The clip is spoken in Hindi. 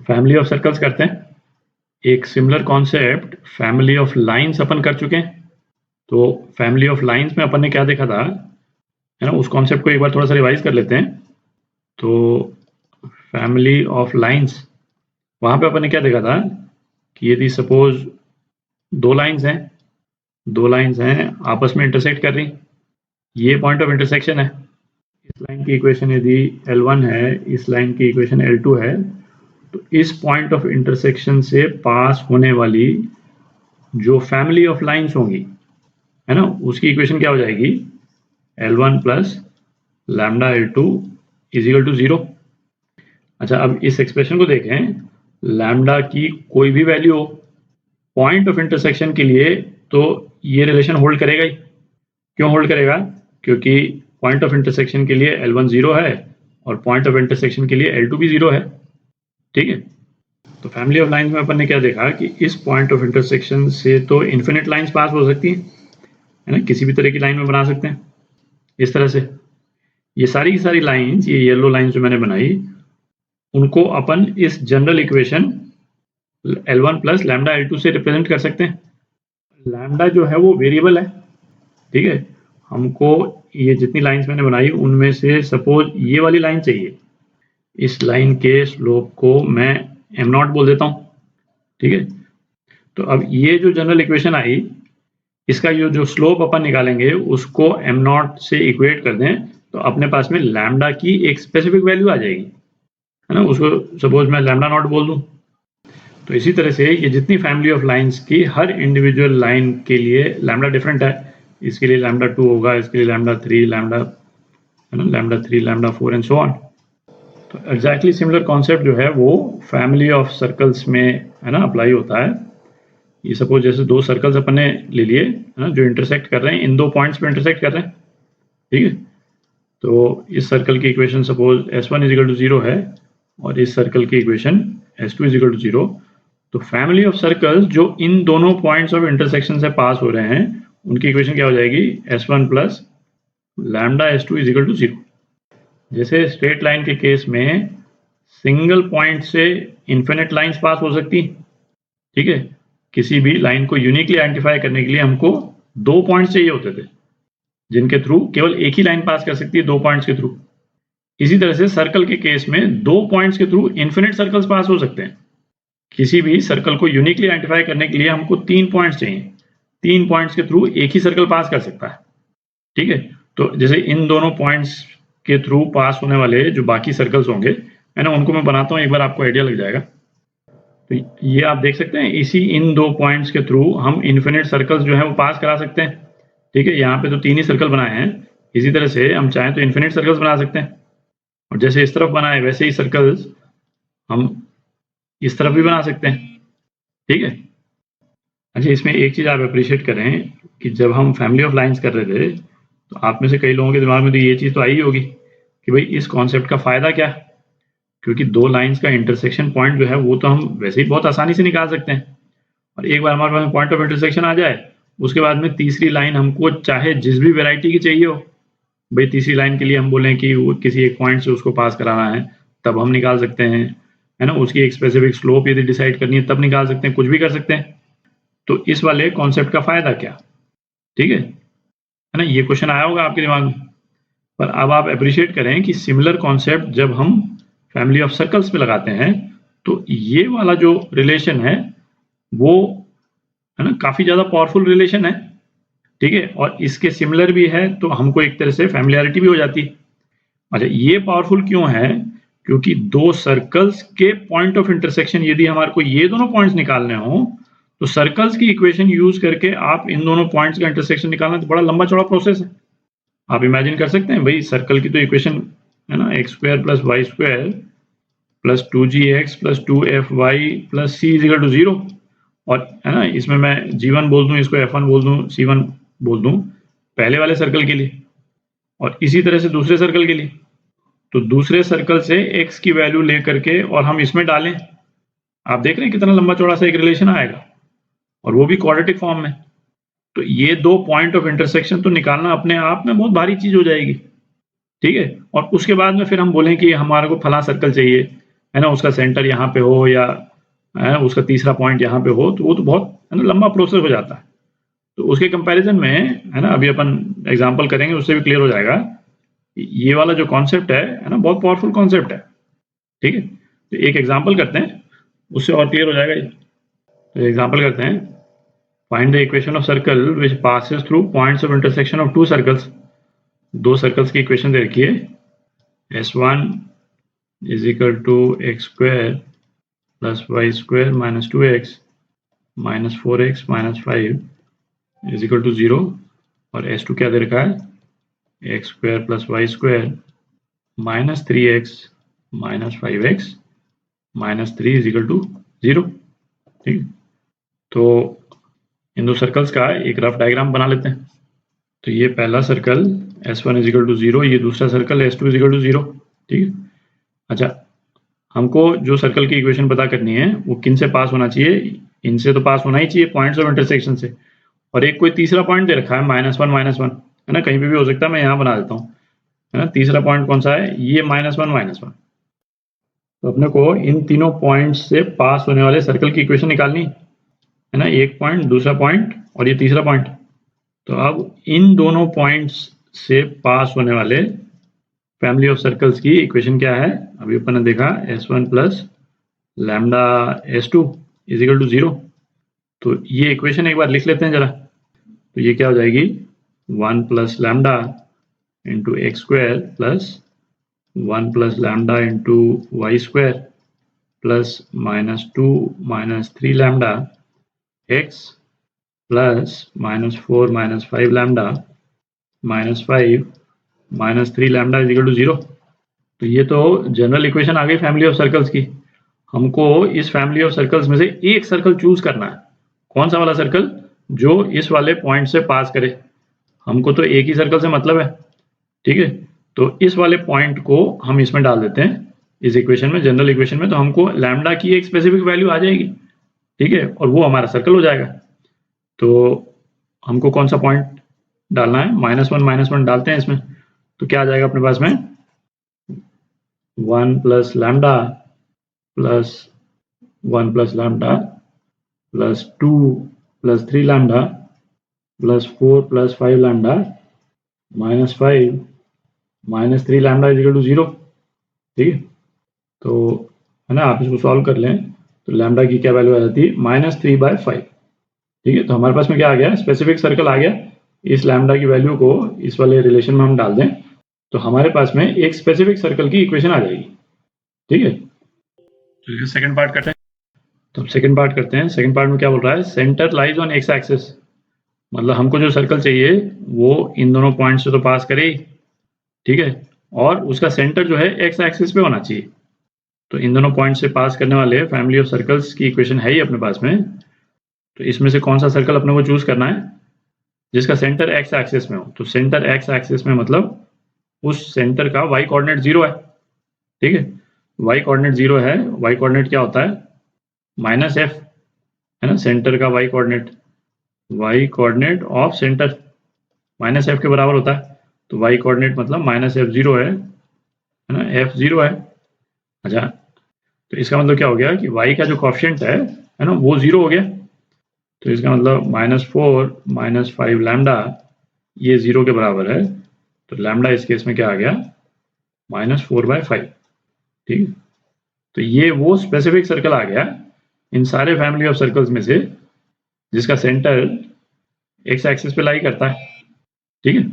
फैमिली ऑफ सर्कल्स करते हैं। एक similar concept family of lines अपन कर चुके हैं। तो फैमिली ऑफ लाइंस में अपन ने क्या देखा था, है ना, उस कॉन्सेप्ट को एक बार थोड़ा सा रिवाइज कर लेते हैं। तो फैमिली ऑफ लाइंस, वहां पे अपन ने क्या देखा था कि यदि सपोज दो लाइंस हैं आपस में इंटरसेक्ट कर रही, ये पॉइंट ऑफ इंटरसेक्शन है। इस लाइन की इक्वेशन यदि L1 है, इस लाइन की इक्वेशन L2 है, तो इस पॉइंट ऑफ इंटरसेक्शन से पास होने वाली जो फैमिली ऑफ लाइंस होंगी, है ना, उसकी इक्वेशन क्या हो जाएगी, L1 plus lambda L2 is equal to 0। अच्छा, अब इस एक्सप्रेशन को देखें, लैम्डा की कोई भी वैल्यू हो पॉइंट ऑफ इंटरसेक्शन के लिए, तो ये रिलेशन होल्ड करेगा ही। क्यों होल्ड करेगा? क्योंकि पॉइंट ऑफ इंटरसेक्शन के लिए L1 0 है और पॉइंट ऑफ इंटरसेक्शन के लिए L2 भी 0 है। ठीक है, तो फैमिली ऑफ लाइंस में अपन ने क्या देखा कि इस पॉइंट ऑफ इंटरसेक्शन से तो इन्फिनिट लाइंस पास हो सकती है ना, किसी भी तरह की लाइन में बना सकते हैं इस तरह से। ये सारी की सारी लाइंस, ये येलो लाइंस जो मैंने बनाई, उनको अपन इस general equation L1 plus lambda L2 से रिप्रेजेंट कर सकते हैं। लैम्डा जो है वो वेरिएबल है, ठीक है। हमको ये जितनी लाइंस मैंने बनाई उनमें से सपोज ये वाली लाइन चाहिए, इस लाइन के स्लोप को मैं m0 बोल देता हूँ, ठीक है। तो अब ये जो जनरल इक्वेशन आई, इसका ये जो स्लोप अपन निकालेंगे उसको m0 से इक्वेट कर दें, तो अपने पास में लैम्डा की एक स्पेसिफिक वैल्यू आ जाएगी, है ना। उसको सपोज मैं लैम्डा नॉट बोल दूं। तो इसी तरह से ये जितनी फैमिली ऑफ लाइंस की हर इंडिविजुअल लाइन के लिए लैम्डा डिफरेंट है। इसके लिए लैम्डा 2 होगा, इसके लिए lambda 3, lambda 3, lambda 4 and so on. तो एग्जैक्टली सिमिलर कॉन्सेप्ट जो है वो फैमिली ऑफ सर्कल्स में, है ना, अप्लाई होता है। ये सपोज जैसे दो सर्कल्स अपन ने ले लिए, है ना, जो इंटरसेक्ट कर रहे हैं, इन दो पॉइंट्स पे इंटरसेक्ट कर रहे हैं, ठीक है। तो इस सर्कल की equation suppose S1 is equal to 0 है और इस सर्कल की equation S2 is equal to 0। तो फैमिली ऑफ सर्कल्स जो इन दोनों पॉइंट्स ऑफ इंटरसेक्शन से पास हो रहे हैं, उनकी इक्वेशन क्या हो जाएगी, S1 plus lambda S2 is equal to 0। जैसे स्ट्रेट लाइन के केस में सिंगल पॉइंट से इन्फिनिट लाइंस पास हो सकती, ठीक है। किसी भी लाइन को यूनिकली आइडेंटिफाई करने के लिए हमको दो पॉइंट्स चाहिए होते थे, जिनके थ्रू केवल एक ही लाइन पास कर सकती है, दो पॉइंट्स के थ्रू। इसी तरह से सर्कल के केस में दो पॉइंट्स के थ्रू इन्फिनिट सर्कल्स पास हो सकते हैं। किसी भी सर्कल को यूनिकली आइडेंटिफाई करने के लिए हमको 3 पॉइंट्स चाहिए, 3 पॉइंट्स के थ्रू एक ही सर्कल पास कर सकता है, ठीक है। तो जैसे इन दोनों पॉइंट्स के थ्रू पास होने वाले जो बाकी सर्कल्स होंगे, है ना, उनको मैं बनाता हूँ, एक बार आपको आइडिया लग जाएगा। तो ये आप देख सकते हैं, इसी इन दो पॉइंट्स के थ्रू हम इन्फिनिट सर्कल्स जो है वो पास करा सकते हैं, ठीक है। यहाँ पे तो 3 ही सर्कल बनाए हैं, इसी तरह से हम चाहें तो इन्फिनिट सर्कल्स बना सकते हैं। और जैसे इस तरफ बनाए वैसे ही सर्कल्स हम इस तरफ भी बना सकते हैं, ठीक है। अच्छा, इसमें एक चीज़ आप अप्रिशिएट करें कि जब हम फैमिली ऑफ लाइंस कर रहे थे, तो आप में से कई लोगों के दिमाग में तो ये चीज़ तो आई होगी कि भाई इस कॉन्सेप्ट का फ़ायदा क्या है, क्योंकि दो लाइंस का इंटरसेक्शन पॉइंट जो है वो तो हम वैसे ही बहुत आसानी से निकाल सकते हैं। और एक बार हमारे पास पॉइंट ऑफ इंटरसेक्शन आ जाए, उसके बाद में तीसरी लाइन हमको चाहे जिस भी वेराइटी की चाहिए हो, भाई तीसरी लाइन के लिए हम बोलें कि वो किसी एक पॉइंट से उसको पास कराना है, तब हम निकाल सकते हैं, है ना। उसकी एक स्पेसिफिक स्लोप यदि डिसाइड करनी है तब निकाल सकते हैं, कुछ भी कर सकते हैं। तो इस वाले कॉन्सेप्ट का फायदा क्या, ठीक है ना। ये क्वेश्चन आया होगा आपके दिमाग में, पर अब आप अप्रिशिएट करें कि सिमिलर कॉन्सेप्ट जब हम फैमिली ऑफ सर्कल्स में लगाते हैं, तो ये वाला जो रिलेशन है वो, है ना, काफी ज्यादा पावरफुल रिलेशन है, ठीक है। और इसके सिमिलर भी है, तो हमको एक तरह से फैमिलियरिटी भी हो जाती है। अच्छा, ये पावरफुल क्यों है? क्योंकि दो सर्कल्स के पॉइंट ऑफ इंटरसेक्शन यदि हमारे को ये दोनों पॉइंट्स निकालने हो, तो सर्कल्स की इक्वेशन यूज करके आप इन दोनों पॉइंट्स का इंटरसेक्शन निकालना तो बड़ा लंबा चौड़ा प्रोसेस है। आप इमेजिन कर सकते हैं, भाई सर्कल की तो इक्वेशन है ना, X square plus Y square plus 2gx plus 2fy plus c is equal to 0। और है ना, इसमें मैं g1 बोल दूं, इसको f1 बोल दूं, c1 बोल दूं पहले वाले सर्कल के लिए, और इसी तरह से दूसरे सर्कल के लिए। तो दूसरे सर्कल से x की वैल्यू लेकर के और हम इसमें डालें, आप देख रहे हैं कितना लंबा चौड़ा सा एक रिलेशन आएगा, और वो भी क्वाड्रेटिक फॉर्म में। तो ये दो पॉइंट ऑफ इंटरसेक्शन तो निकालना अपने आप में बहुत भारी चीज हो जाएगी, ठीक है। और उसके बाद में फिर हम बोलें कि हमारे को फला सर्कल चाहिए, है ना, उसका सेंटर यहाँ पे हो या है ना उसका तीसरा पॉइंट यहाँ पे हो, तो वो तो बहुत है ना लंबा प्रोसेस हो जाता है। तो उसके कंपैरिजन में है ना अभी अपन एग्जांपल करेंगे, उससे भी क्लियर हो जाएगा। ये वाला जो कॉन्सेप्ट है ना बहुत पावरफुल कॉन्सेप्ट है। ठीक है, तो एक एग्जांपल करते हैं, उससे और क्लियर हो जाएगा ये। तो एग्जांपल करते हैं, find the equation of circle which passes through points of intersection of two circles. दो सर्कल्स की इक्वेशन दे रखी है, S1 is equal to x square plus Y square minus 2x minus 4x minus 5 is equal to 0, और S2 क्या दे रखा है, x square plus Y square minus 3x minus 5x minus 3 is equal to 0। ठीक, तो इन दो सर्कल्स का एक रफ डायग्राम बना लेते हैं। तो ये पहला circle S1 is equal to 0, ये दूसरा circle S2 is equal to 0। ठीक है, अच्छा हमको जो सर्कल की इक्वेशन पता करनी है वो किन से पास होना चाहिए, इनसे तो पास होना ही चाहिए, पॉइंट्स ऑफ इंटरसेक्शन से। और एक कोई तीसरा पॉइंट दे रखा है -1 है ना, कहीं पे भी हो सकता है, मैं यहाँ बना देता हूँ, है ना। तीसरा पॉइंट कौन सा है, ये -1 तो अपने को इन तीनों पॉइंट्स से पास होने वाले सर्कल की इक्वेशन निकालनी है ना, एक पॉइंट, दूसरा पॉइंट और ये तीसरा पॉइंट। तो अब इन दोनों पॉइंट्स से पास होने वाले फैमिली ऑफ सर्कल्स की इक्वेशन क्या है, अभी अपन ने देखा S1 plus lambda S2 is equal to 0। तो ये इक्वेशन एक बार लिख लेते हैं जरा। तो ये क्या हो जाएगी, 1 plus lambda into x square plus 1 plus lambda into y square plus -2 minus 3 lambda x plus -4 minus 5 lambda minus 5 minus 3 lambda is equal to 0। तो ये तो जनरल इक्वेशन आ गई फैमिली ऑफ सर्कल्स की। हमको इस फैमिली ऑफ सर्कल्स में से एक सर्कल चूज करना है। कौन सा वाला सर्कल, जो इस वाले पॉइंट से पास करे। हमको तो एक ही सर्कल से मतलब है। ठीक है, तो इस वाले पॉइंट को हम इसमें डाल देते हैं, इस इक्वेशन में, जनरल इक्वेशन में। तो हमको लैम्डा की एक स्पेसिफिक वैल्यू आ जाएगी। ठीक है, और वो हमारा सर्कल हो जाएगा। तो हमको कौन सा पॉइंट डालना है, -1 डालते हैं इसमें। तो क्या आ जाएगा अपने पास में, 1 plus lambda plus 1 plus lambda plus 2 plus 3 lambda plus 4 plus 5 lambda minus 5 minus 3 lambda is equal to 0। ठीक है, तो है ना, आप इसको सॉल्व कर लें तो लैम्डा की क्या वैल्यू आ जाती है, -3/5। ठीक है, तो हमारे पास में क्या आ गया, स्पेसिफिक सर्कल आ गया। इस लैम्डा की वैल्यू को इस वाले रिलेशन में हम डाल दें तो हमारे पास में एक स्पेसिफिक सर्कल की इक्वेशन आ जाएगी। ठीक है, तो सेकंड पार्ट करते हैं। तो सेकंड पार्ट करते हैं। सेकंड पार्ट में क्या बोल रहा है, centre lies on x axis. मतलब हमको जो सर्कल चाहिए वो इन दोनों पॉइंट से तो पास करे ही। ठीक है, और उसका सेंटर जो है एक्स एक्सिस पे होना चाहिए। तो इन दोनों पॉइंट से पास करने वाले फैमिली ऑफ सर्कल्स की इक्वेशन है ही अपने पास में। तो इसमें से कौन सा सर्कल अपने को चूज करना है जिसका सेंटर एक्स एक्सिस में हो। तो सेंटर एक्स एक्सिस में मतलब उस सेंटर का वाई कोऑर्डिनेट 0 है। ठीक है, वाई कोऑर्डिनेट 0 है। वाई कोऑर्डिनेट क्या होता है, -f, है ना, सेंटर का y coordinate. Y coordinate of center -f के बराबर होता है। तो वाई कोऑर्डिनेट मतलब -f0 है ना, f0 है। अच्छा, तो इसका मतलब क्या हो गया कि y का जो कोएफिशिएंट है ना, वो 0 हो गया। तो इसका मतलब -4 माइनस 5 लैम्डा ये 0 के बराबर है। तो लैम्डा इस केस में क्या आ गया, -4/5। ठीक है, तो ये वो स्पेसिफिक सर्कल आ गया इन सारे फैमिली ऑफ सर्कल्स में से जिसका सेंटर एक्स एक्सिस पे लाई करता है। ठीक है,